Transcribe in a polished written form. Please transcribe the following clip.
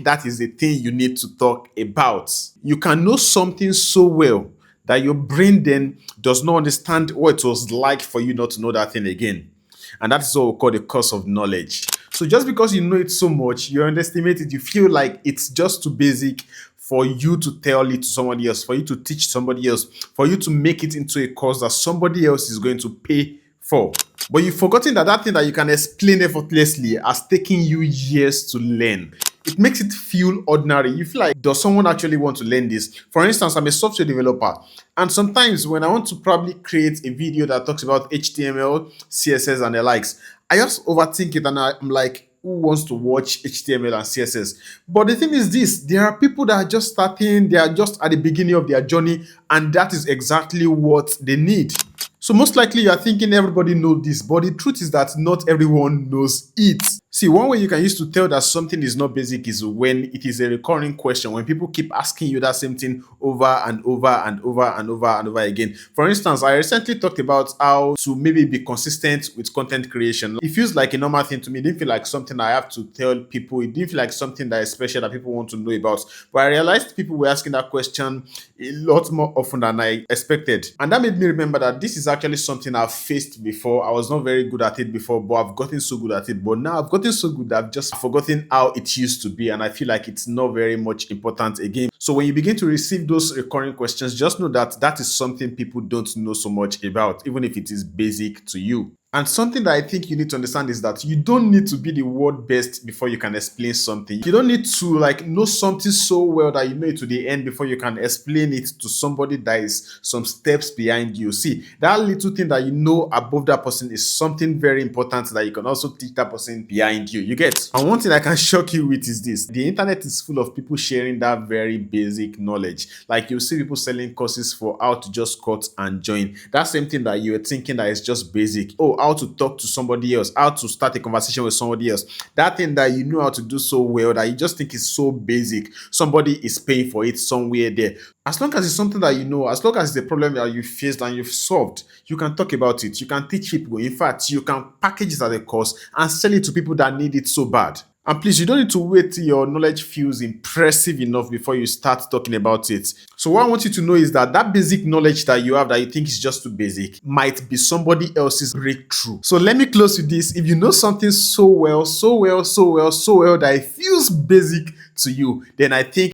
think that is the thing you need to talk about. You can know something so well that your brain then does not understand what it was like for you not to know that thing again. And that's what we call the cost of knowledge. So just because you know it so much, you underestimate it, you feel like it's just too basic for you to tell it to somebody else, for you to teach somebody else, for you to make it into a course that somebody else is going to pay for. But you've forgotten that that thing that you can explain effortlessly has taken you years to learn. It makes it feel ordinary. You feel like, does someone actually want to learn this? For instance, I'm a software developer, and sometimes when I want to probably create a video that talks about HTML, CSS, and the likes, I just overthink it and I'm like, who wants to watch HTML and CSS? But the thing is this, there are people that are just starting, they are just at the beginning of their journey, and that is exactly what they need. So most likely you are thinking everybody knows this, but the truth is that not everyone knows it. See, one way you can use to tell that something is not basic is when it is a recurring question, when people keep asking you that same thing over and over and over and over and over again. For instance, I recently talked about how to maybe be consistent with content creation. It feels like a normal thing to me. It didn't feel like something I have to tell people. It didn't feel like something that is special that people want to know about. But I realized people were asking that question a lot more often than I expected. And that made me remember that this is actually something I've faced before. I was not very good at it before, but I've gotten so good at it. But now I've gotten so good that I've just forgotten how it used to be. And I feel like it's not very much important again. So when you begin to receive those recurring questions, just know that that is something people don't know so much about, even if it is basic to you. And something that I think you need to understand is that you don't need to be the world best before you can explain something. You don't need to know something so well that you know it to the end before you can explain it to somebody that is some steps behind you. See, that little thing that you know above that person is something very important that you can also teach that person behind you. You get? And one thing I can shock you with is this. The internet is full of people sharing that very basic knowledge. Like you see people selling courses for how to just cut and join. That same thing that you were thinking that is just basic. Oh, how to talk to somebody else, how to start a conversation with somebody else. That thing that you know how to do so well that you just think is so basic, somebody is paying for it somewhere there. As long as it's something that you know, as long as it's a problem that you faced and you've solved, you can talk about it. You can teach people. In fact, you can package it as a course and sell it to people that need it so bad. And please, you don't need to wait till your knowledge feels impressive enough before you start talking about it. So what I want you to know is that that basic knowledge that you have that you think is just too basic might be somebody else's breakthrough. So let me close with this. If you know something so well, so well, so well, so well that it feels basic to you, then I think